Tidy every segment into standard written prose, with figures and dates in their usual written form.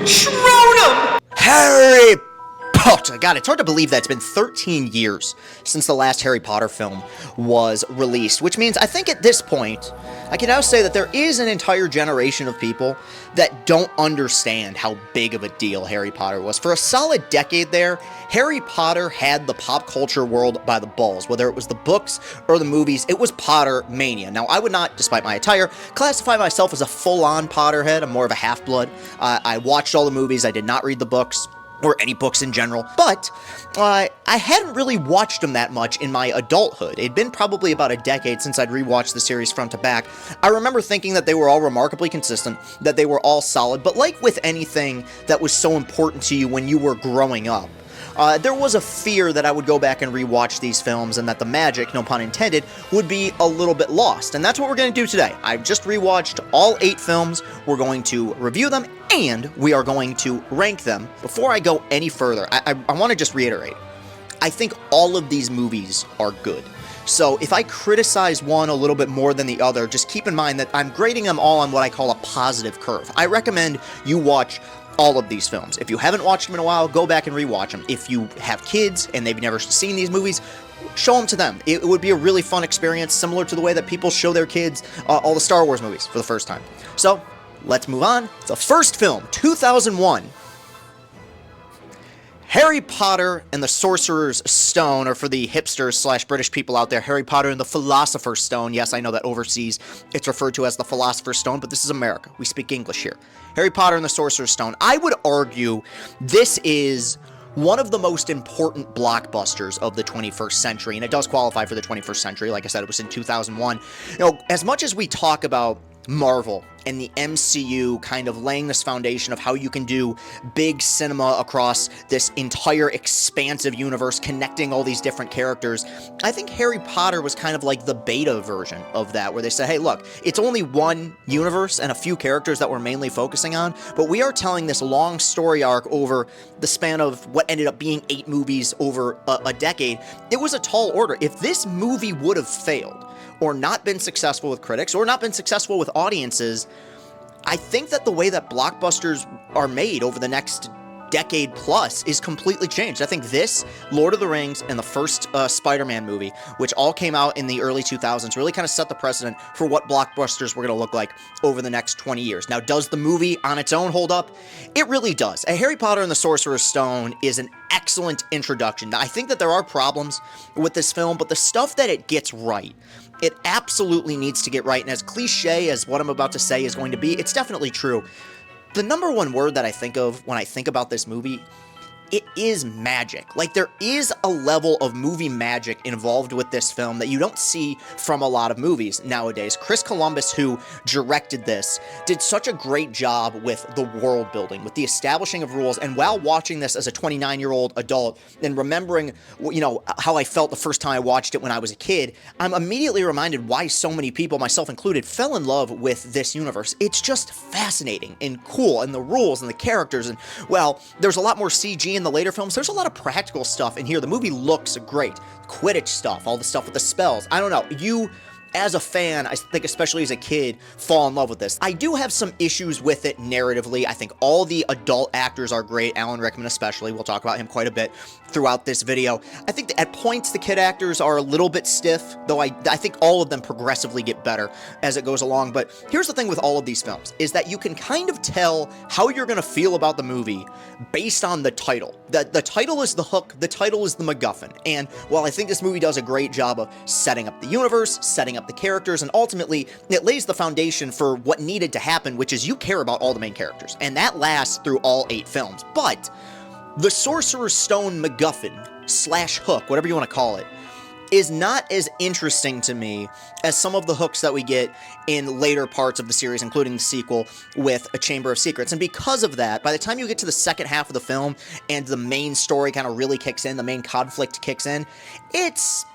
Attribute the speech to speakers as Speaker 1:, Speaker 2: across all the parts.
Speaker 1: Schroed him!
Speaker 2: Harry Potter! God, it's hard to believe that it's been 13 years since the last Harry Potter film was released, which means I think at this point, I can now say that there is an entire generation of people that don't understand how big of a deal Harry Potter was. For a solid decade there, Harry Potter had the pop culture world by the balls. Whether it was the books or the movies, it was Potter mania. Now, I would not, despite my attire, classify myself as a full-on Potterhead. I'm more of a half-blood. I watched all the movies. I did not read the books, or any books in general, but I hadn't really watched them that much in my adulthood. It'd been probably about a decade since I'd rewatched the series front to back. I remember thinking that they were all remarkably consistent, that they were all solid, but like with anything that was so important to you when you were growing up, there was a fear that I would go back and rewatch these films and that the magic, no pun intended, would be a little bit lost. And that's what we're going to do today. I've just rewatched all 8 films. We're going to review them and we are going to rank them. Before I go any further, I want to just reiterate, I think all of these movies are good. So if I criticize one a little bit more than the other, just keep in mind that I'm grading them all on what I call a positive curve. I recommend you watch all of these films. If you haven't watched them in a while, go back and rewatch them. If you have kids and they've never seen these movies, show them to them. It would be a really fun experience, similar to the way that people show their kids all the Star Wars movies for the first time. So, let's move on. The first film, 2001. Harry Potter and the Sorcerer's Stone, or for the hipsters / British people out there, Harry Potter and the Philosopher's Stone. Yes, I know that overseas it's referred to as the Philosopher's Stone, but this is America. We speak English here. Harry Potter and the Sorcerer's Stone. I would argue this is one of the most important blockbusters of the 21st century, and it does qualify for the 21st century. Like I said, it was in 2001. You know, as much as we talk about Marvel and the MCU kind of laying this foundation of how you can do big cinema across this entire expansive universe, connecting all these different characters, I think Harry Potter was kind of like the beta version of that, where they said, hey, look, it's only one universe and a few characters that we're mainly focusing on, but we are telling this long story arc over the span of what ended up being 8 movies over a decade. It was a tall order. If this movie would have failed, or not been successful with critics, or not been successful with audiences, I think that the way that blockbusters are made over the next decade plus is completely changed. I think this, Lord of the Rings, and the first Spider-Man movie, which all came out in the early 2000s, really kind of set the precedent for what blockbusters were going to look like over the next 20 years. Now, does the movie on its own hold up? It really does. Harry Potter and the Sorcerer's Stone is an excellent introduction. Now, I think that there are problems with this film, but the stuff that it gets right, it absolutely needs to get right. And as cliche as what I'm about to say is going to be, it's definitely true. The number one word that I think of when I think about this movie, it is magic. Like, there is a level of movie magic involved with this film that you don't see from a lot of movies nowadays. Chris Columbus, who directed this, did such a great job with the world building, with the establishing of rules, and while watching this as a 29-year-old adult and remembering, you know, how I felt the first time I watched it when I was a kid, I'm immediately reminded why so many people, myself included, fell in love with this universe. It's just fascinating and cool, and the rules and the characters, and, well, there's a lot more CG in the later films. There's a lot of practical stuff in here. The movie looks great. Quidditch stuff, all the stuff with the spells. I don't know. You, as a fan, I think especially as a kid, fall in love with this. I do have some issues with it narratively. I think all the adult actors are great. Alan Rickman especially. We'll talk about him quite a bit throughout this video. I think that at points the kid actors are a little bit stiff, though I think all of them progressively get better as it goes along. But here's the thing with all of these films, is that you can kind of tell how you're going to feel about the movie based on the title. The title is the hook, the title is the MacGuffin. And while I think this movie does a great job of setting up the universe, setting up the characters, and ultimately it lays the foundation for what needed to happen, which is you care about all the main characters. And that lasts through all 8 films. But the Sorcerer's Stone MacGuffin / hook, whatever you want to call it, is not as interesting to me as some of the hooks that we get in later parts of the series, including the sequel with A Chamber of Secrets. And because of that, by the time you get to the second half of the film and the main story kind of really kicks in, the main conflict kicks in, it's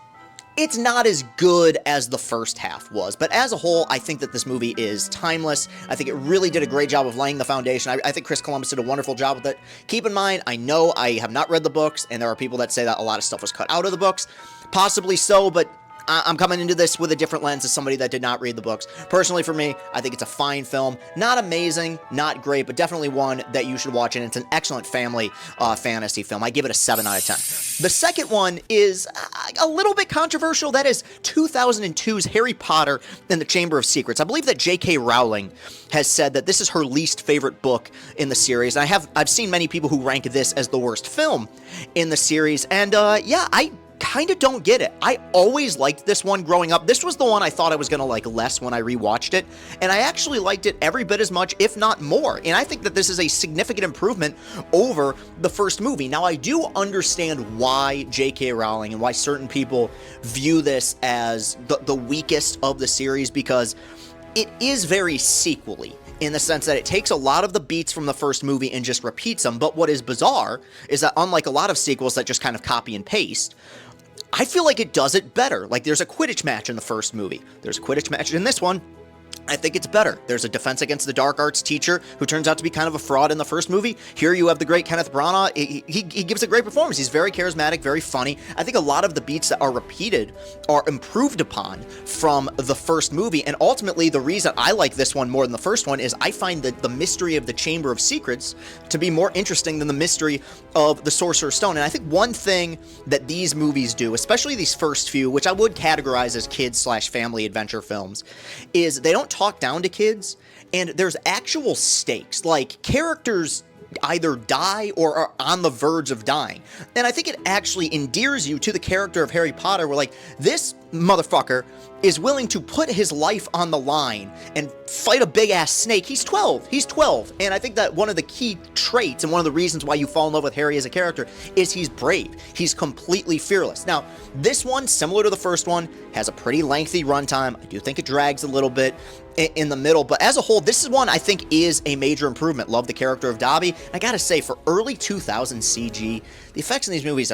Speaker 2: not as good as the first half was. But as a whole, I think that this movie is timeless. I think it really did a great job of laying the foundation. I think Chris Columbus did a wonderful job with it. Keep in mind, I know I have not read the books, and there are people that say that a lot of stuff was cut out of the books. Possibly so, but I'm coming into this with a different lens as somebody that did not read the books. Personally, for me, I think it's a fine film. Not amazing, not great, but definitely one that you should watch, and it's an excellent family fantasy film. I give it a 7 out of 10. The second one is a little bit controversial. That is 2002's Harry Potter and the Chamber of Secrets. I believe that J.K. Rowling has said that this is her least favorite book in the series. I've seen many people who rank this as the worst film in the series, and yeah, I kind of don't get it. I always liked this one growing up. This was the one I thought I was going to like less when I rewatched it, and I actually liked it every bit as much, if not more, and I think that this is a significant improvement over the first movie. Now, I do understand why J.K. Rowling and why certain people view this as the weakest of the series, because it is very sequel-y, in the sense that it takes a lot of the beats from the first movie and just repeats them. But what is bizarre is that, unlike a lot of sequels that just kind of copy and paste, I feel like it does it better. Like, there's a Quidditch match in the first movie. There's a Quidditch match in this one. I think it's better. There's a defense against the dark arts teacher who turns out to be kind of a fraud in the first movie. Here you have the great Kenneth Branagh. He gives a great performance. He's very charismatic, very funny. I think a lot of the beats that are repeated are improved upon from the first movie, and ultimately the reason I like this one more than the first one is I find that the mystery of the Chamber of Secrets to be more interesting than the mystery of the Sorcerer's Stone. And I think one thing that these movies do, especially these first few, which I would categorize as kids/family adventure films, is they don't talk down to kids, and there's actual stakes. Like, characters either die or are on the verge of dying. And I think it actually endears you to the character of Harry Potter, where, like, this motherfucker is willing to put his life on the line and fight a big-ass snake. He's 12. He's 12. And I think that one of the key traits and one of the reasons why you fall in love with Harry as a character is he's brave. He's completely fearless. Now, this one, similar to the first one, has a pretty lengthy runtime. I do think it drags a little bit in the middle, but as a whole, this is one I think is a major improvement. Love the character of Dobby. And I gotta say, for early 2000s CG, the effects in these movies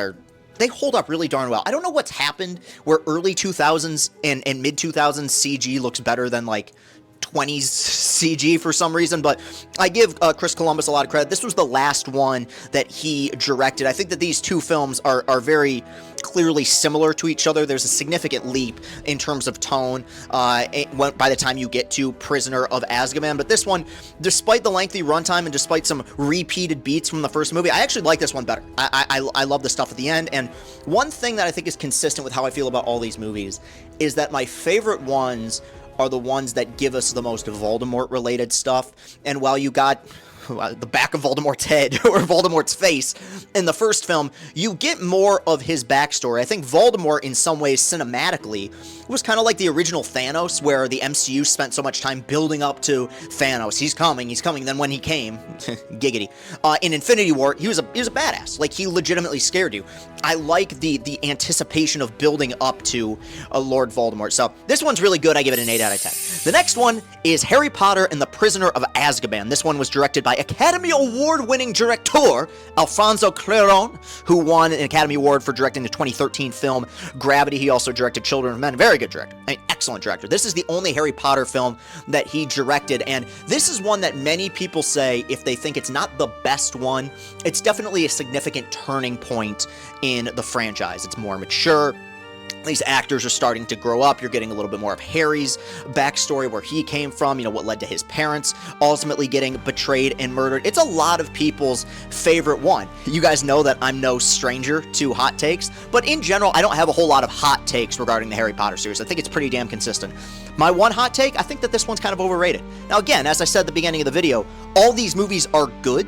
Speaker 2: they hold up really darn well. I don't know what's happened where early 2000s and mid-2000s CG looks better than, like, 20s CG for some reason, but I give Chris Columbus a lot of credit. This was the last one that he directed. I think that these two films are very clearly similar to each other. There's a significant leap in terms of tone by the time you get to Prisoner of Azkaban, but this one, despite the lengthy runtime and despite some repeated beats from the first movie, I actually like this one better. I love the stuff at the end, and one thing that I think is consistent with how I feel about all these movies is that my favorite ones are the ones that give us the most Voldemort-related stuff. And while you got the back of Voldemort's head or Voldemort's face in the first film, you get more of his backstory. I think Voldemort, in some ways, cinematically, was kind of like the original Thanos, where the MCU spent so much time building up to Thanos. He's coming. Then when he came, giggity, in Infinity War, he was a badass. Like, he legitimately scared you. I like the anticipation of building up to Lord Voldemort. So this one's really good. I give it an 8 out of 10. The next one is Harry Potter and the Prisoner of Azkaban. This one was directed by Academy Award-winning director Alfonso Cuarón, who won an Academy Award for directing the 2013 film Gravity. He also directed Children of Men. Very good director. An excellent director. This is the only Harry Potter film that he directed, and this is one that many people say, if they think it's not the best one, it's definitely a significant turning point in the franchise. It's more mature. These actors are starting to grow up. You're getting a little bit more of Harry's backstory, where he came from, what led to his parents ultimately getting betrayed and murdered. It's a lot of people's favorite one. You guys know that I'm no stranger to hot takes, but in general, I don't have a whole lot of hot takes regarding the Harry Potter series. I think it's pretty damn consistent. My one hot take, I think that this one's kind of overrated. Now again, as I said at the beginning of the video, all these movies are good,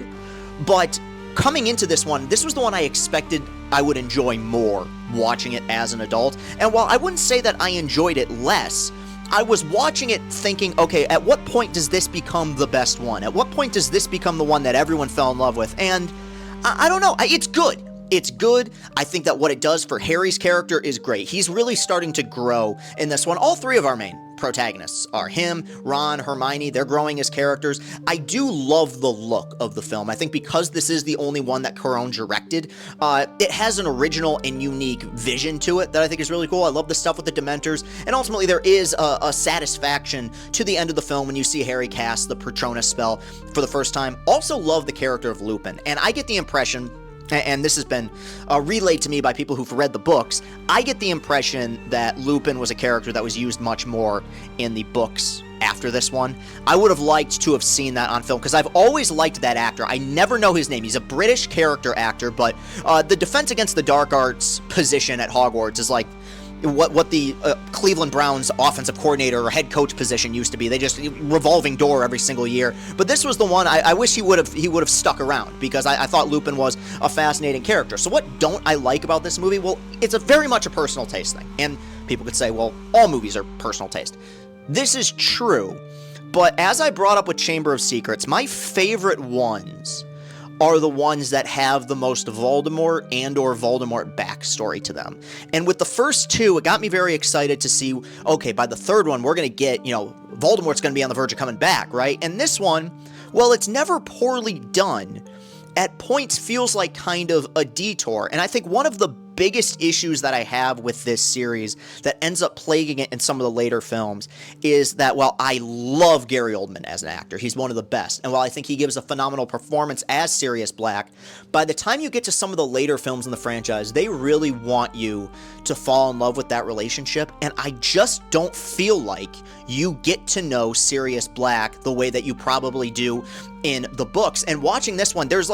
Speaker 2: but coming into this one, this was the one I expected I would enjoy more watching it as an adult. And while I wouldn't say that I enjoyed it less, I was watching it thinking, okay, at what point does this become the best one? At what point does this become the one that everyone fell in love with? And I don't know. It's good. It's good. I think that what it does for Harry's character is great. He's really starting to grow in this one. All three of our main protagonists are him, Ron, Hermione. They're growing as characters. I do love the look of the film. I think because this is the only one that Cuarón directed, it has an original and unique vision to it that I think is really cool. I love the stuff with the Dementors, and ultimately there is a satisfaction to the end of the film when you see Harry cast the Patronus spell for the first time. Also love the character of Lupin, and I get the impression and this has been relayed to me by people who've read the books, I get the impression that Lupin was a character that was used much more in the books after this one. I would have liked to have seen that on film, because I've always liked that actor. I never know his name. He's a British character actor, but the Defense Against the Dark Arts position at Hogwarts is like what the Cleveland Browns offensive coordinator or head coach position used to be. They just revolving door every single year. But this was the one I wish he would have stuck around, because I thought Lupin was a fascinating character. So what don't I like about this movie? Well, it's very much a personal taste thing. And people could say, well, all movies are personal taste. This is true, but as I brought up with Chamber of Secrets, my favorite ones are the ones that have the most Voldemort and or Voldemort backstory to them. And with the first two, it got me very excited to see, okay, by the third one, we're going to get, Voldemort's going to be on the verge of coming back, right? And this one, well, it's never poorly done. At points feels like kind of a detour. And I think one of the biggest issues that I have with this series that ends up plaguing it in some of the later films is that while I love Gary Oldman as an actor, he's one of the best, and while I think he gives a phenomenal performance as Sirius Black, by the time you get to some of the later films in the franchise, they really want you to fall in love with that relationship, and I just don't feel like you get to know Sirius Black the way that you probably do in the books. And watching this one, there's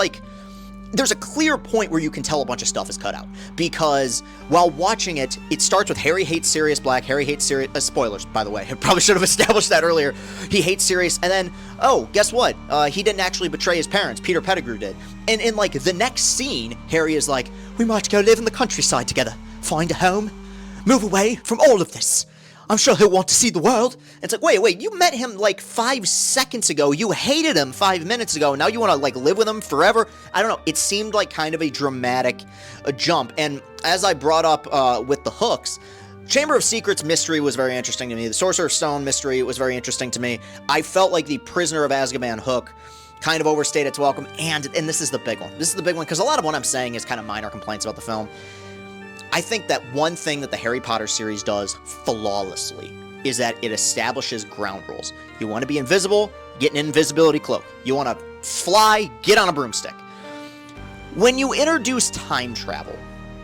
Speaker 2: a clear point where you can tell a bunch of stuff is cut out, because while watching it, it starts with Harry hates Sirius Black, Harry hates Sirius, spoilers, by the way, I probably should have established that earlier, he hates Sirius, and then, oh, guess what, he didn't actually betray his parents, Peter Pettigrew did, and in, the next scene, Harry is like, we might go live in the countryside together, find a home, move away from all of this. I'm sure he'll want to see the world. It's like, wait, you met him 5 seconds ago. You hated him 5 minutes ago. Now you want to live with him forever? I don't know. It seemed like kind of a dramatic jump. And as I brought up with the hooks, Chamber of Secrets mystery was very interesting to me. The Sorcerer's Stone mystery was very interesting to me. I felt like the Prisoner of Azkaban hook kind of overstayed its welcome. And this is the big one. This is the big one, because a lot of what I'm saying is kind of minor complaints about the film. I think that one thing that the Harry Potter series does flawlessly is that it establishes ground rules. You want to be invisible, get an invisibility cloak. You want to fly, get on a broomstick. When you introduce time travel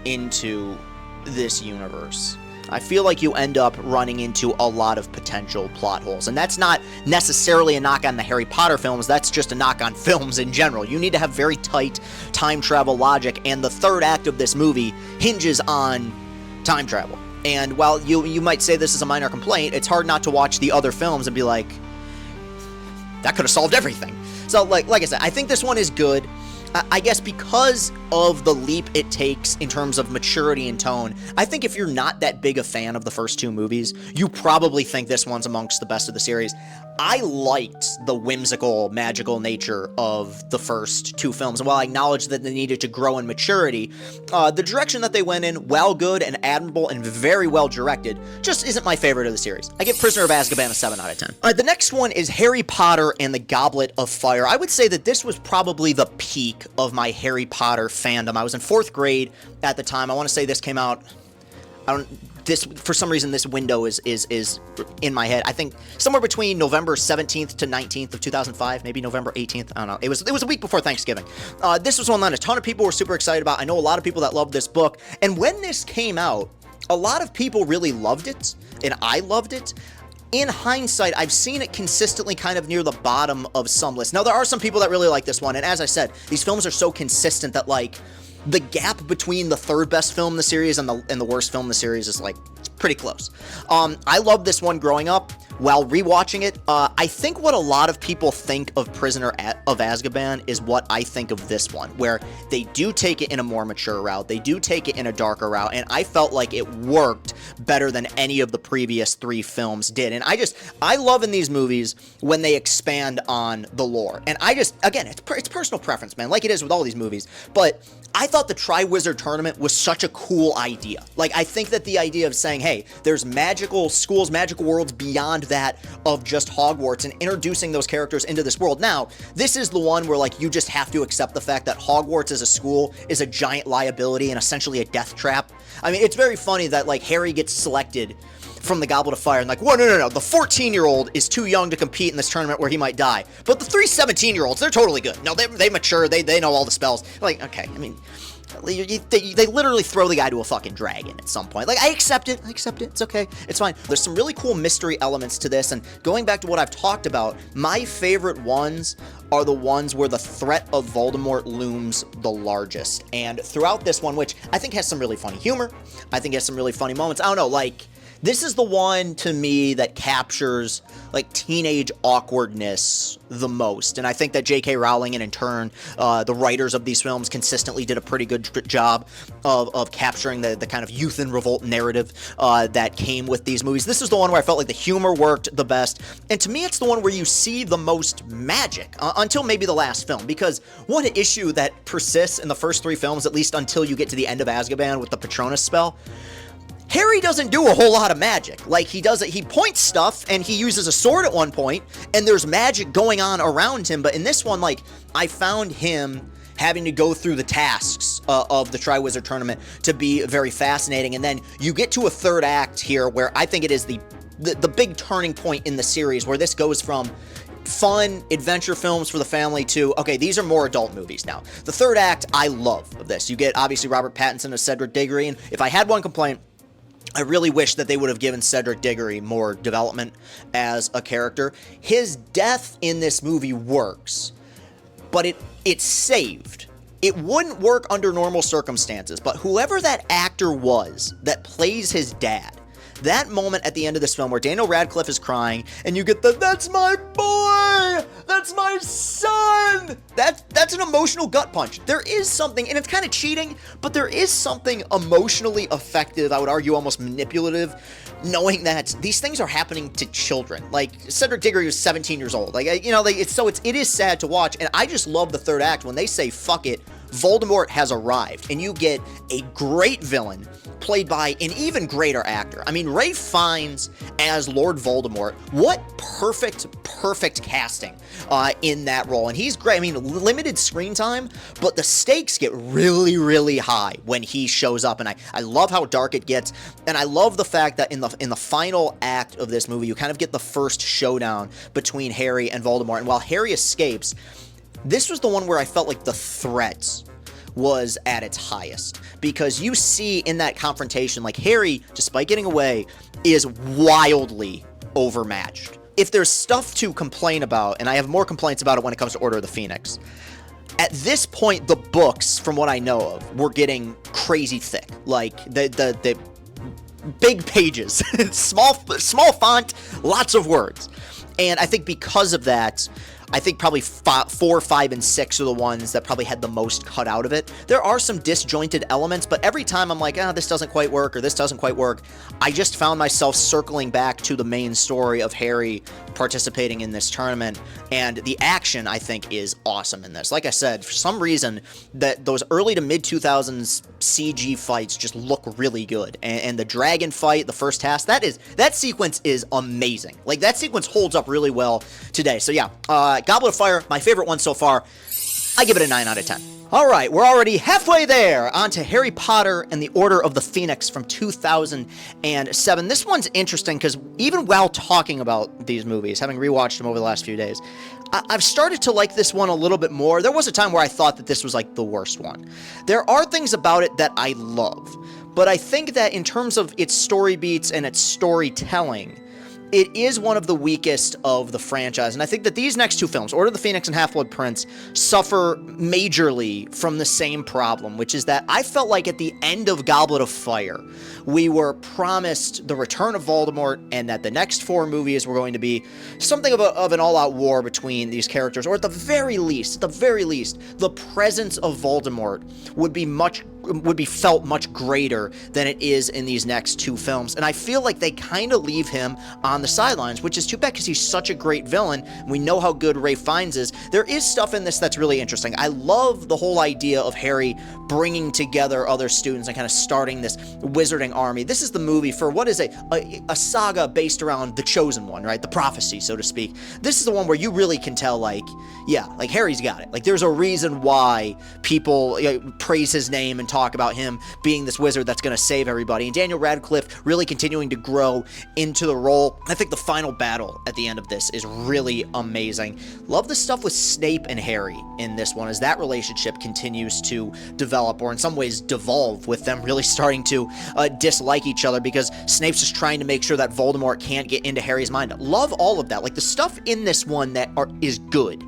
Speaker 2: into this universe, I feel like you end up running into a lot of potential plot holes. And that's not necessarily a knock on the Harry Potter films, that's just a knock on films in general. You need to have very tight time travel logic, and the third act of this movie hinges on time travel. And while you might say this is a minor complaint, it's hard not to watch the other films and be like, that could have solved everything. So like I said, I think this one is good. I guess because of the leap it takes in terms of maturity and tone, I think if you're not that big a fan of the first two movies, you probably think this one's amongst the best of the series. I liked the whimsical, magical nature of the first two films, and while I acknowledge that they needed to grow in maturity, the direction that they went in, while good and admirable and very well directed, just isn't my favorite of the series. I give Prisoner of Azkaban a 7 out of 10. Alright, the next one is Harry Potter and the Goblet of Fire. I would say that this was probably the peak of my Harry Potter fandom. I was in 4th grade at the time. I want to say this came out, for some reason this window is in my head. I think somewhere between November 17th to 19th of 2005, maybe November 18th. I don't know. It was a week before Thanksgiving. This was one that a ton of people were super excited about. I know a lot of people that loved this book. And when this came out, a lot of people really loved it, and I loved it. In hindsight, I've seen it consistently kind of near the bottom of some lists. Now, there are some people that really like this one, and as I said, these films are so consistent that, the gap between the third best film in the series and the worst film in the series is, it's pretty close. I loved this one growing up. While rewatching it, I think what a lot of people think of Prisoner of Azkaban is what I think of this one, where they do take it in a more mature route, they do take it in a darker route, and I felt like it worked better than any of the previous 3 films did. And I love in these movies when they expand on the lore. And again, it's personal preference, man, like it is with all these movies, but I thought the Triwizard Tournament was such a cool idea. I think that the idea of saying, hey, there's magical schools, magical worlds beyond that of just Hogwarts, and introducing those characters into this world. Now, this is the one where, you just have to accept the fact that Hogwarts as a school is a giant liability and essentially a death trap. I mean, it's very funny that, Harry gets selected from the Goblet of Fire and like, whoa, no, the 14-year-old is too young to compete in this tournament where he might die. But the 3 17-year-olds, they're totally good. No, they mature, they know all the spells. Like, okay, I mean, they literally throw the guy to a fucking dragon at some point. Like, I accept it, it's okay, it's fine. There's some really cool mystery elements to this, and going back to what I've talked about, my favorite ones are the ones where the threat of Voldemort looms the largest. And throughout this one, which I think has some really funny humor, I think has some really funny moments, I don't know, like, this is the one, to me, that captures, like, teenage awkwardness the most. And I think that J.K. Rowling and, in turn, the writers of these films consistently did a pretty good job of capturing the kind of youth and revolt narrative that came with these movies. This is the one where I felt like the humor worked the best. And to me, it's the one where you see the most magic, until maybe the last film. Because one issue that persists in the first 3 films, at least until you get to the end of Azkaban with the Patronus spell, Harry doesn't do a whole lot of magic. Like, he points stuff, and he uses a sword at one point, and there's magic going on around him, but in this one, like, I found him having to go through the tasks of the Triwizard Tournament to be very fascinating, and then you get to a third act here where I think it is the big turning point in the series, where this goes from fun adventure films for the family to, okay, these are more adult movies now. The third act, I love of this. You get, obviously, Robert Pattinson as Cedric Diggory, and if I had one complaint, I really wish that they would have given Cedric Diggory more development as a character. His death in this movie works, but it's saved. It wouldn't work under normal circumstances, but whoever that actor was that plays his dad, that moment at the end of this film where Daniel Radcliffe is crying, and you get that's my boy! That's my son! That's an emotional gut punch. There is something, and it's kind of cheating, but there is something emotionally effective, I would argue almost manipulative, knowing that these things are happening to children. Like, Cedric Diggory was 17 years old. Like, you know, it is sad to watch, and I just love the third act when they say, fuck it, Voldemort has arrived, and you get a great villain played by an even greater actor. I mean, Ralph Fiennes as Lord Voldemort, what perfect casting in that role, and he's great. I mean, limited screen time, but the stakes get really high when he shows up, and I love how dark it gets, and I love the fact that in the final act of this movie, you kind of get the first showdown between Harry and Voldemort, and while Harry escapes, this was the one where I felt like the threat was at its highest, because you see in that confrontation, like, Harry, despite getting away, is wildly overmatched. If there's stuff to complain about, and I have more complaints about it when it comes to Order of the Phoenix, at this point, the books, from what I know of, were getting crazy thick. Like, the big pages, small font, lots of words. And I think because of that, I think probably 4, 5, and 6 are the ones that probably had the most cut out of it. There are some disjointed elements, but every time I'm like, this doesn't quite work, or this doesn't quite work, I just found myself circling back to the main story of Harry participating in this tournament, and the action, I think, is awesome in this. Like I said, for some reason, that those early to mid-2000s CG fights just look really good, and the dragon fight, the first task, that sequence is amazing. Like, that sequence holds up really well today. So yeah, Goblet of Fire, my favorite one so far. I give it a 9 out of 10. Alright, we're already halfway there, on to Harry Potter and the Order of the Phoenix from 2007. This one's interesting because even while talking about these movies, having rewatched them over the last few days, I've started to like this one a little bit more. There was a time where I thought that this was like the worst one. There are things about it that I love, but I think that in terms of its story beats and its storytelling, it is one of the weakest of the franchise, and I think that these next 2 films, Order of the Phoenix and Half-Blood Prince, suffer majorly from the same problem, which is that I felt like at the end of Goblet of Fire, we were promised the return of Voldemort, and that the next 4 movies were going to be something of an all-out war between these characters, or at the very least, the presence of Voldemort would be felt much greater than it is in these next 2 films. And I feel like they kind of leave him on the sidelines, which is too bad because he's such a great villain. We know how good Ralph Fiennes is. There is stuff in this that's really interesting. I love the whole idea of Harry bringing together other students and kind of starting this wizarding army. This is the movie for what is a saga based around the Chosen One, right? The prophecy, so to speak. This is the one where you really can tell, like, yeah, like, Harry's got it. Like, there's a reason why people praise his name and talk talk about him being this wizard that's going to save everybody, and Daniel Radcliffe really continuing to grow into the role. I think the final battle at the end of this is really amazing. Love the stuff with Snape and Harry in this one, as that relationship continues to develop, or in some ways devolve, with them really starting to dislike each other, because Snape's just trying to make sure that Voldemort can't get into Harry's mind. Love all of that. Like, the stuff in this one that is good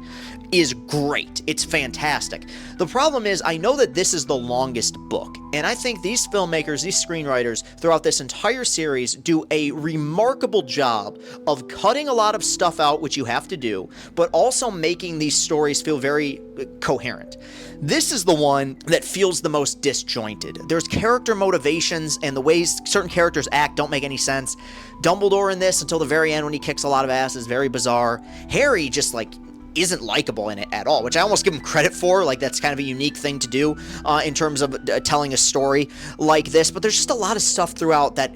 Speaker 2: is great. It's fantastic. The problem is, I know that this is the longest book, and I think these filmmakers, these screenwriters, throughout this entire series do a remarkable job of cutting a lot of stuff out, which you have to do, but also making these stories feel very coherent. This is the one that feels the most disjointed. There's character motivations, and the ways certain characters act don't make any sense. Dumbledore in this, until the very end when he kicks a lot of ass, is very bizarre. Harry just, like, isn't likable in it at all, which I almost give him credit for. Like, that's kind of a unique thing to do in terms of telling a story like this. But there's just a lot of stuff throughout that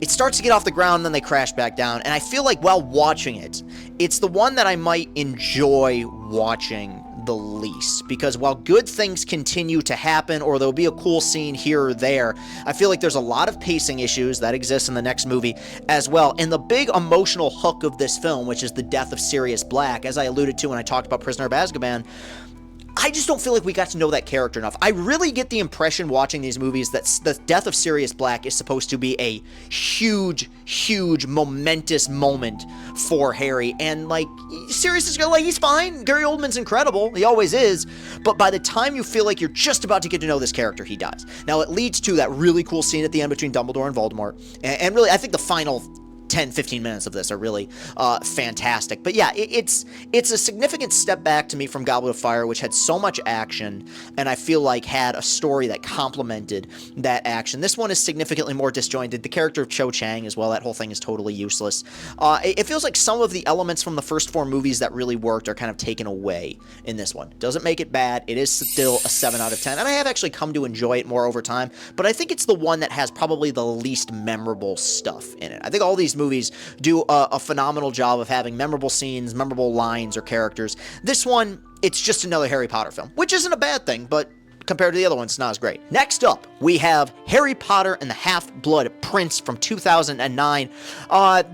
Speaker 2: it starts to get off the ground and then they crash back down. And I feel like while watching it, it's the one that I might enjoy watching the least, because while good things continue to happen, or there'll be a cool scene here or there, I feel like there's a lot of pacing issues that exist in the next movie as well. And the big emotional hook of this film, which is the death of Sirius Black, as I alluded to when I talked about Prisoner of Azkaban, I just don't feel like we got to know that character enough. I really get the impression watching these movies that the death of Sirius Black is supposed to be a huge, huge, momentous moment for Harry. And, like, Sirius is like, he's fine. Gary Oldman's incredible. He always is. But by the time you feel like you're just about to get to know this character, he dies. Now, it leads to that really cool scene at the end between Dumbledore and Voldemort. And really, I think the final 10-15 minutes of this are really fantastic. But yeah, it's a significant step back to me from Goblet of Fire, which had so much action, and I feel like had a story that complemented that action. This one is significantly more disjointed. The character of Cho Chang as well, that whole thing is totally useless. It feels like some of the elements from the first 4 movies that really worked are kind of taken away in this one. Doesn't make it bad. It is still a 7 out of 10, and I have actually come to enjoy it more over time, but I think it's the one that has probably the least memorable stuff in it. I think all these movies do a phenomenal job of having memorable scenes, memorable lines or characters. This one, it's just another Harry Potter film, which isn't a bad thing, but compared to the other ones, it's not as great. Next up, we have Harry Potter and the Half-Blood Prince from 2009.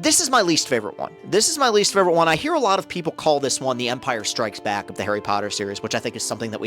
Speaker 2: This is my least favorite one. I hear a lot of people call this one the Empire Strikes Back of the Harry Potter series, which I think is something that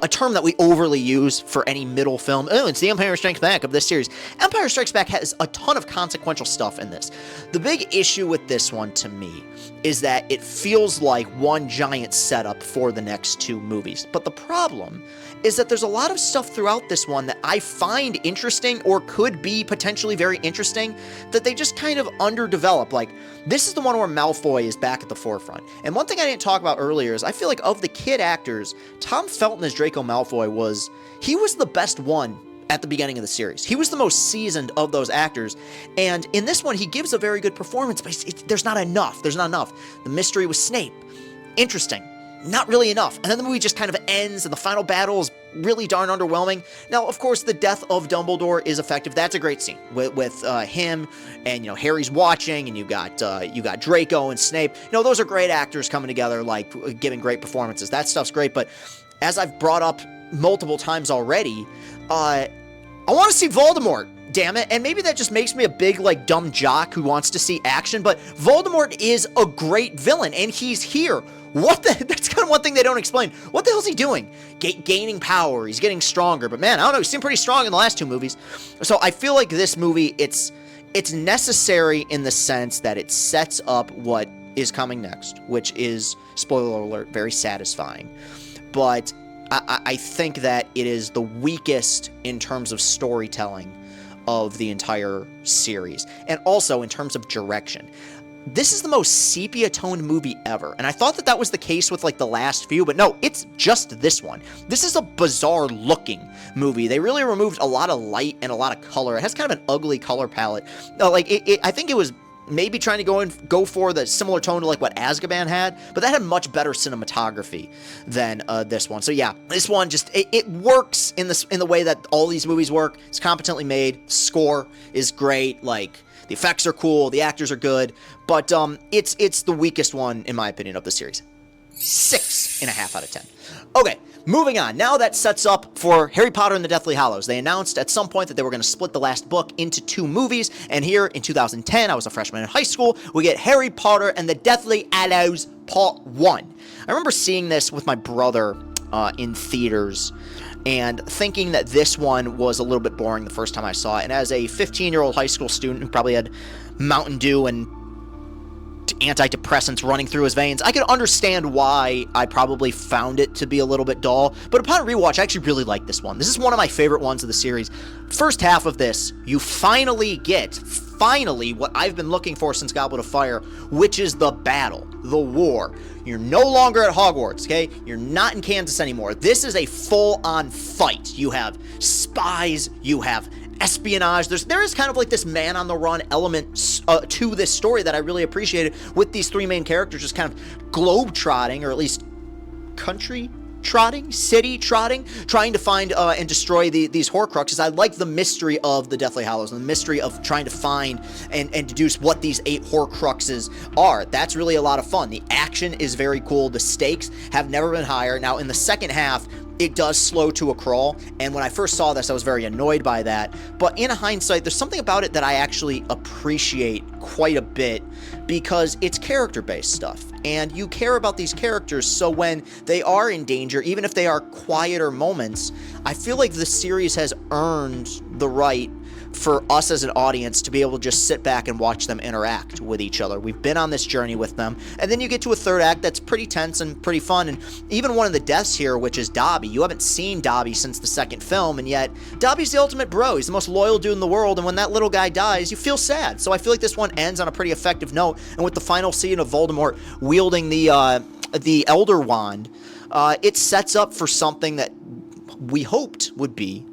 Speaker 2: a term that we overly use for any middle film. Oh, it's the Empire Strikes Back of this series. Empire Strikes Back has a ton of consequential stuff in this. The big issue with this one, to me, is that it feels like one giant setup for the next 2 movies. But the problem is that there's a lot of stuff throughout this one that I find interesting, or could be potentially very interesting, that they just kind of underdevelop. Like, this is the one where Malfoy is back at the forefront. And one thing I didn't talk about earlier is I feel like of the kid actors, Tom Felton as Draco Malfoy was the best one at the beginning of the series. He was the most seasoned of those actors, and in this one, he gives a very good performance, but there's not enough. The mystery with Snape, interesting. Not really enough. And then the movie just kind of ends, and the final battle is really darn underwhelming. Now, of course, the death of Dumbledore is effective. That's a great scene with him, and, you know, Harry's watching, and you got Draco and Snape. You know, those are great actors coming together, like, giving great performances. That stuff's great, but as I've brought up multiple times already, I want to see Voldemort. Damn it. And maybe that just makes me a big, like, dumb jock who wants to see action, but Voldemort is a great villain, and he's here. That's kind of one thing they don't explain. What the hell is he doing? Gaining power. He's getting stronger, but man, I don't know. He seemed pretty strong in the last 2 movies. So I feel like this movie, it's necessary in the sense that it sets up what is coming next, which is, spoiler alert, very satisfying. But I think that it is the weakest in terms of storytelling of the entire series, and also in terms of direction. This is the most sepia-toned movie ever, and I thought that was the case with, like, the last few, but no, it's just this one. This is a bizarre-looking movie. They really removed a lot of light and a lot of color. It has kind of an ugly color palette. I think it was maybe trying to go for the similar tone to, like, what Azkaban had, but that had much better cinematography than this one. So yeah, this one just it works in the way that all these movies work. It's competently made. Score is great. Like, the effects are cool. The actors are good, but it's the weakest one in my opinion of the series. 6.5 out of 10. Okay, Moving on, now that sets up for Harry Potter and the Deathly Hallows. They announced at some point that they were going to split the last book into 2 movies, and here in 2010, I was a freshman in high school, we get Harry Potter and the Deathly Hallows Part 1. I remember seeing this with my brother in theaters, and thinking that this one was a little bit boring the first time I saw it, and as a 15-year-old high school student who probably had Mountain Dew and antidepressants running through his veins, I could understand why I probably found it to be a little bit dull, but upon rewatch, I actually really like this one. This is one of my favorite ones of the series. First half of this, you finally get what I've been looking for since Goblet of Fire, which is the battle, the war. You're no longer at Hogwarts, okay? You're not in Kansas anymore. This is a full-on fight. You have spies, you have espionage. There is kind of like this man-on-the-run element to this story that I really appreciated, with these 3 main characters just kind of globe-trotting, or at least country-trotting, city-trotting, trying to find and destroy these Horcruxes. I like the mystery of the Deathly Hallows, and the mystery of trying to find and deduce what these 8 Horcruxes are. That's really a lot of fun. The action is very cool. The stakes have never been higher. Now, in the second half, it does slow to a crawl, and when I first saw this, I was very annoyed by that, but in hindsight, there's something about it that I actually appreciate quite a bit, because it's character-based stuff, and you care about these characters, so when they are in danger, even if they are quieter moments, I feel like the series has earned the right for us as an audience to be able to just sit back and watch them interact with each other. We've been on this journey with them, and then you get to a third act that's pretty tense and pretty fun, and even one of the deaths here, which is Dobby. You haven't seen Dobby since the second film, and yet Dobby's the ultimate bro. He's the most loyal dude in the world, and when that little guy dies, you feel sad. So I feel like this one ends on a pretty effective note, and with the final scene of Voldemort wielding the Elder Wand, it sets up for something that we hoped would be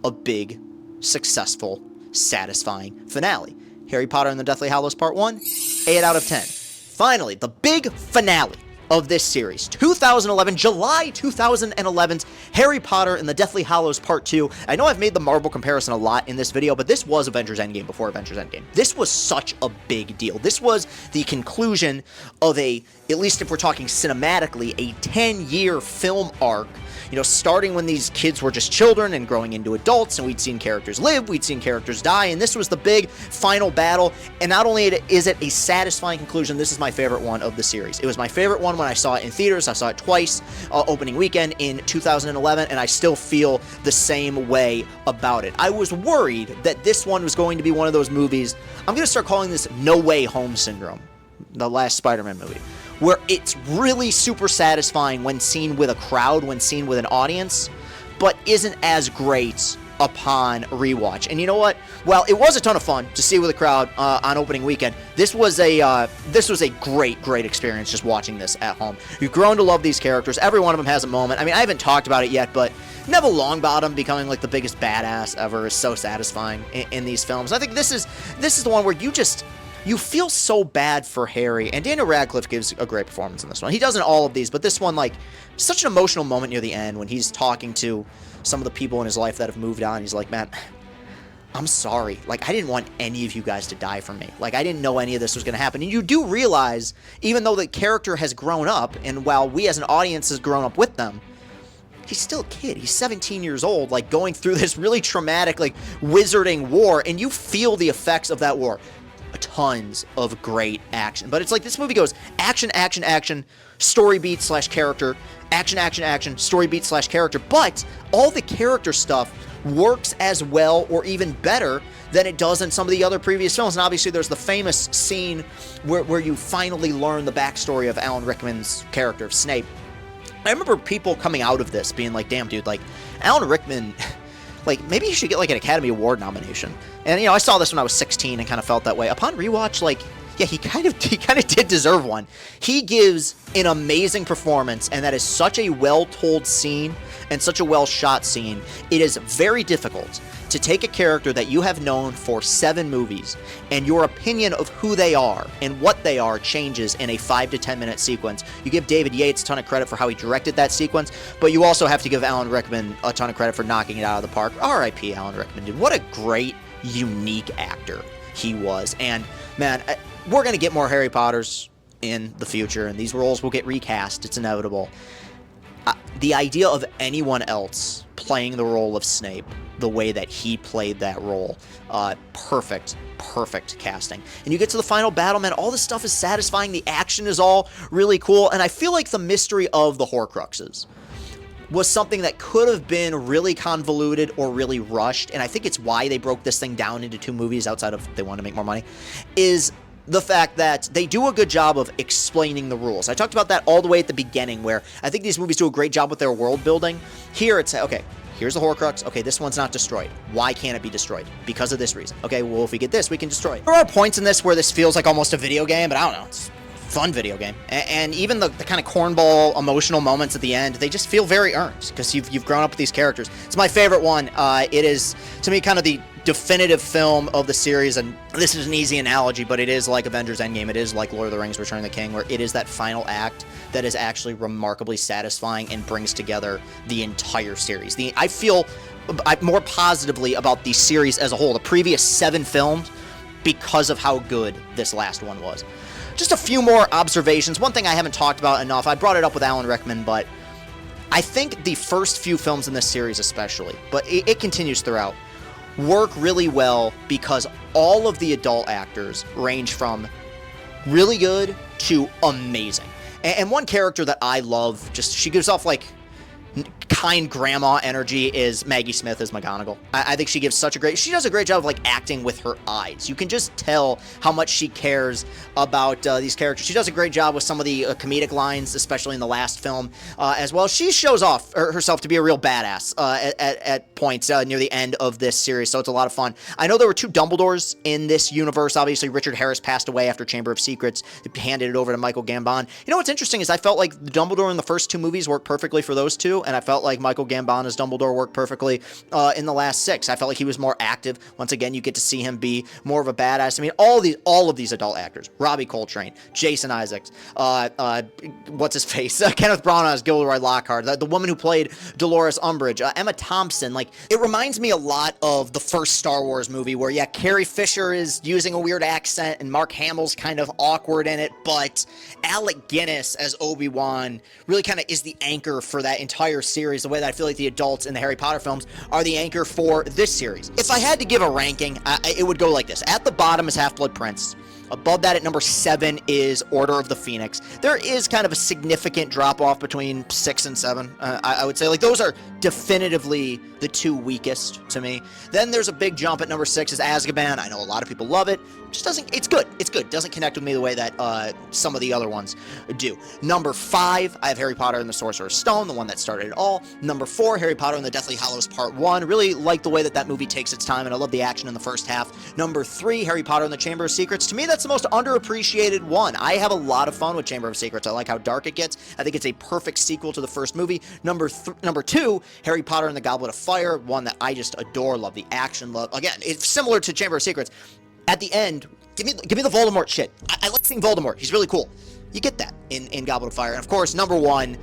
Speaker 2: a big, successful, satisfying finale. Harry Potter and the Deathly Hallows Part 1, 8 out of 10. Finally, the big finale of this series. 2011, July 2011's Harry Potter and the Deathly Hallows Part 2. I know I've made the Marvel comparison a lot in this video, but this was Avengers Endgame before Avengers Endgame. This was such a big deal. This was the conclusion of at least if we're talking cinematically, a 10-year film arc. You know, starting when these kids were just children and growing into adults, and we'd seen characters live, we'd seen characters die, and this was the big final battle. And not only is it a satisfying conclusion, this is my favorite one of the series. It was my favorite one when I saw it in theaters. I saw it twice, opening weekend in 2011, and I still feel the same way about it. I was worried that this one was going to be one of those movies, I'm going to start calling this No Way Home syndrome, the last Spider-Man movie, where it's really super satisfying when seen with a crowd, when seen with an audience, but isn't as great upon rewatch. And you know what? Well, it was a ton of fun to see with a crowd on opening weekend. This was a great experience just watching this at home. You've grown to love these characters. Every one of them has a moment. I mean, I haven't talked about it yet, but Neville Longbottom becoming like the biggest badass ever is so satisfying in these films. I think this is the one where you feel so bad for Harry, and Daniel Radcliffe gives a great performance in this one. He does in all of these, but this one, like, such an emotional moment near the end when he's talking to some of the people in his life that have moved on. He's like, man, I'm sorry. Like, I didn't want any of you guys to die for me. Like, I didn't know any of this was going to happen. And you do realize, even though the character has grown up, and while we as an audience has grown up with them, he's still a kid. He's 17 years old, like, going through this really traumatic, like, wizarding war, and you feel the effects of that war. Tons of great action, but it's like this movie goes action, story beat / character, action, story beat / character, but all the character stuff works as well or even better than it does in some of the other previous films. And obviously there's the famous scene where you finally learn the backstory of Alan Rickman's character of Snape. I remember people coming out of this being like, damn dude, like Alan Rickman, like, maybe he should get, like, an Academy Award nomination. And, you know, I saw this when I was 16 and kind of felt that way. Upon rewatch, like, yeah, he kind of did deserve one. He gives an amazing performance, and that is such a well-told scene and such a well-shot scene. It is very difficult to take a character that you have known for 7 movies, and your opinion of who they are and what they are changes in a 5 to 10 minute sequence. You give David Yates a ton of credit for how he directed that sequence, but you also have to give Alan Rickman a ton of credit for knocking it out of the park. R.I.P. Alan Rickman, dude. What a great, unique actor he was. And, man, we're going to get more Harry Potters in the future, and these roles will get recast. It's inevitable. The idea of anyone else playing the role of Snape the way that he played that role, perfect casting. And you get to the final battle, man, all this stuff is satisfying, the action is all really cool, and I feel like the mystery of the Horcruxes was something that could have been really convoluted or really rushed, and I think it's why they broke this thing down into 2 movies outside of they wanted to make more money, is the fact that they do a good job of explaining the rules. I talked about that all the way at the beginning, where I think these movies do a great job with their world building. Here it's, okay, here's the Horcrux. Okay, this one's not destroyed. Why can't it be destroyed? Because of this reason. Okay, well, if we get this, we can destroy it. There are points in this where this feels like almost a video game, but I don't know. It's a fun video game. And even the kind of cornball emotional moments at the end, they just feel very earned because you've grown up with these characters. It's my favorite one. It is, to me, kind of the definitive film of the series, and this is an easy analogy, but it is like Avengers Endgame, it is like Lord of the Rings Return of the King, where it is that final act that is actually remarkably satisfying and brings together the entire series. I feel more positively about the series as a whole, the previous 7 films, because of how good this last one was. Just a few more observations. One thing I haven't talked about enough, I brought it up with Alan Rickman, but I think the first few films in this series especially, but it continues throughout, work really well because all of the adult actors range from really good to amazing. And one character that I love, just she gives off like kind grandma energy, is Maggie Smith as McGonagall. I think she does a great job of like acting with her eyes. You can just tell how much she cares about these characters. She does a great job with some of the comedic lines, especially in the last film as well. She shows off herself to be a real badass at points near the end of this series, so it's a lot of fun. I know there were 2 Dumbledores in this universe. Obviously, Richard Harris passed away after Chamber of Secrets. They handed it over to Michael Gambon. You know what's interesting is I felt like Dumbledore in the first 2 movies worked perfectly for those 2, and I felt like Michael Gambon as Dumbledore worked perfectly in the last 6. I felt like he was more active. Once again, you get to see him be more of a badass. I mean, all of these adult actors, Robbie Coltrane, Jason Isaacs, what's his face, Kenneth Branagh as Gilderoy Lockhart, the woman who played Dolores Umbridge, Emma Thompson. Like, it reminds me a lot of the first Star Wars movie where, yeah, Carrie Fisher is using a weird accent and Mark Hamill's kind of awkward in it, but Alec Guinness as Obi-Wan really kind of is the anchor for that entire series, the way that I feel like the adults in the Harry Potter films are the anchor for this series. If I had to give a ranking, it would go like this. At the bottom is Half-Blood Prince. Above that at number 7 is Order of the Phoenix. There is kind of a significant drop-off between 6 and 7. I would say, like, those are definitively the 2 weakest to me. Then there's a big jump at number 6 is Azkaban. I know a lot of people love it. Just doesn't, it's good. It's good. Doesn't connect with me the way that some of the other ones do. Number 5, I have Harry Potter and the Sorcerer's Stone, the one that started it all. Number 4, Harry Potter and the Deathly Hallows Part 1. Really like the way that movie takes its time, and I love the action in the first half. Number 3, Harry Potter and the Chamber of Secrets. To me, that's the most underappreciated one. I have a lot of fun with Chamber of Secrets. I like how dark it gets. I think it's a perfect sequel to the first movie. Number 2, Harry Potter and the Goblet of Fire, one that I just adore, love the action, love. Again, it's similar to Chamber of Secrets. At the end, give me the Voldemort shit. I like seeing Voldemort. He's really cool. You get that in Goblet of Fire. And of course, number 1,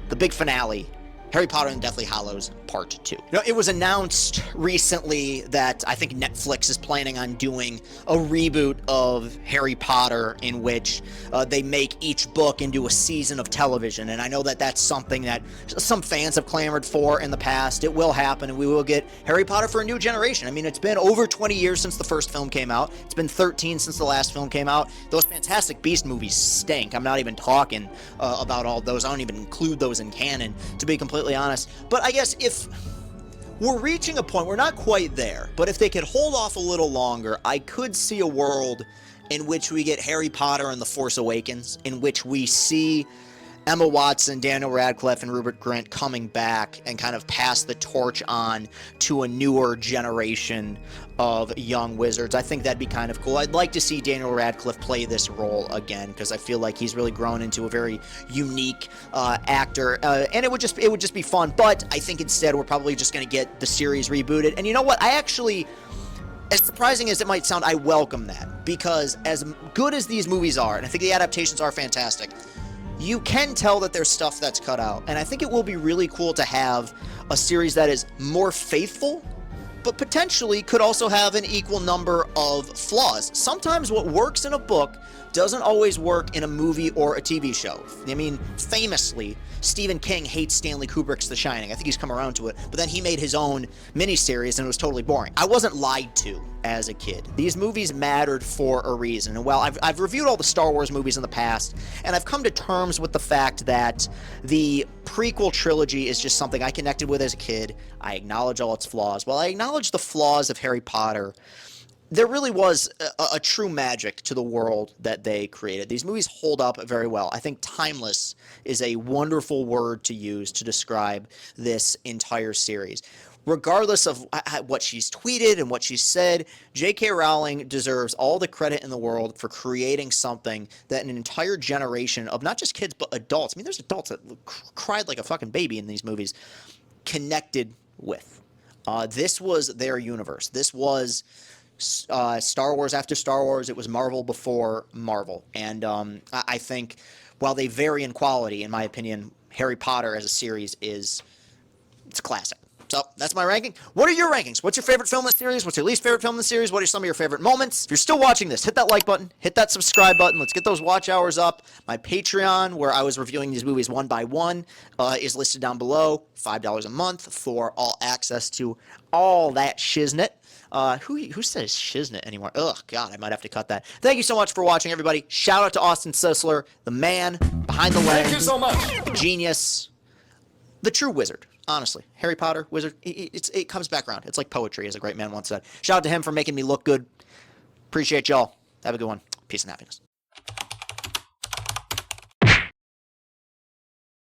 Speaker 2: the big finale, Harry Potter and Deathly Hallows Part 2. You know, it was announced recently that I think Netflix is planning on doing a reboot of Harry Potter in which they make each book into a season of television. And I know that that's something that some fans have clamored for in the past. It will happen, and we will get Harry Potter for a new generation. I mean, it's been over 20 years since the first film came out. It's been 13 since the last film came out. Those Fantastic Beasts movies stink. I'm not even talking about all those. I don't even include those in canon, to be completely honest. But I guess if we're reaching a point, we're not quite there, but if they could hold off a little longer, I could see a world in which we get Harry Potter and the Force Awakens, in which we see Emma Watson, Daniel Radcliffe, and Rupert Grint coming back and kind of pass the torch on to a newer generation of young wizards. I think that'd be kind of cool. I'd like to see Daniel Radcliffe play this role again, because I feel like he's really grown into a very unique actor, and it would just be fun. But I think instead we're probably just going to get the series rebooted. And you know what? I actually, as surprising as it might sound, I welcome that, because as good as these movies are, and I think the adaptations are fantastic, you can tell that there's stuff that's cut out. And I think it will be really cool to have a series that is more faithful, but potentially could also have an equal number of flaws. Sometimes what works in a book doesn't always work in a movie or a TV show. I mean, famously, Stephen King hates Stanley Kubrick's The Shining. I think he's come around to it, but then he made his own miniseries and it was totally boring. I wasn't lied to as a kid. These movies mattered for a reason. And while I've reviewed all the Star Wars movies in the past, and I've come to terms with the fact that the prequel trilogy is just something I connected with as a kid. I acknowledge all its flaws. While I acknowledge the flaws of Harry Potter, there really was a true magic to the world that they created. These movies hold up very well. I think timeless is a wonderful word to use to describe this entire series. Regardless of what she's tweeted and what she's said, J.K. Rowling deserves all the credit in the world for creating something that an entire generation of not just kids but adults, I mean, there's adults that cried like a fucking baby in these movies, connected with. This was their universe. This was Star Wars after Star Wars. It was Marvel before Marvel. And I think while they vary in quality, in my opinion, Harry Potter as a series it's a classic. So that's my ranking. What are your rankings? What's your favorite film in the series? What's your least favorite film in the series? What are some of your favorite moments? If you're still watching this, hit that like button, hit that subscribe button. Let's get those watch hours up. My Patreon, where I was reviewing these movies one by one, is listed down below. $5 a month for all access to all that shiznit. Who says shiznit anymore? Ugh, God, I might have to cut that. Thank you so much for watching, everybody. Shout out to Austin Sisler, the man behind the lens.
Speaker 1: Thank you so much.
Speaker 2: Genius. The true wizard. Honestly, Harry Potter, wizard, it comes back around. It's like poetry, as a great man once said. Shout out to him for making me look good. Appreciate y'all. Have a good one. Peace and happiness.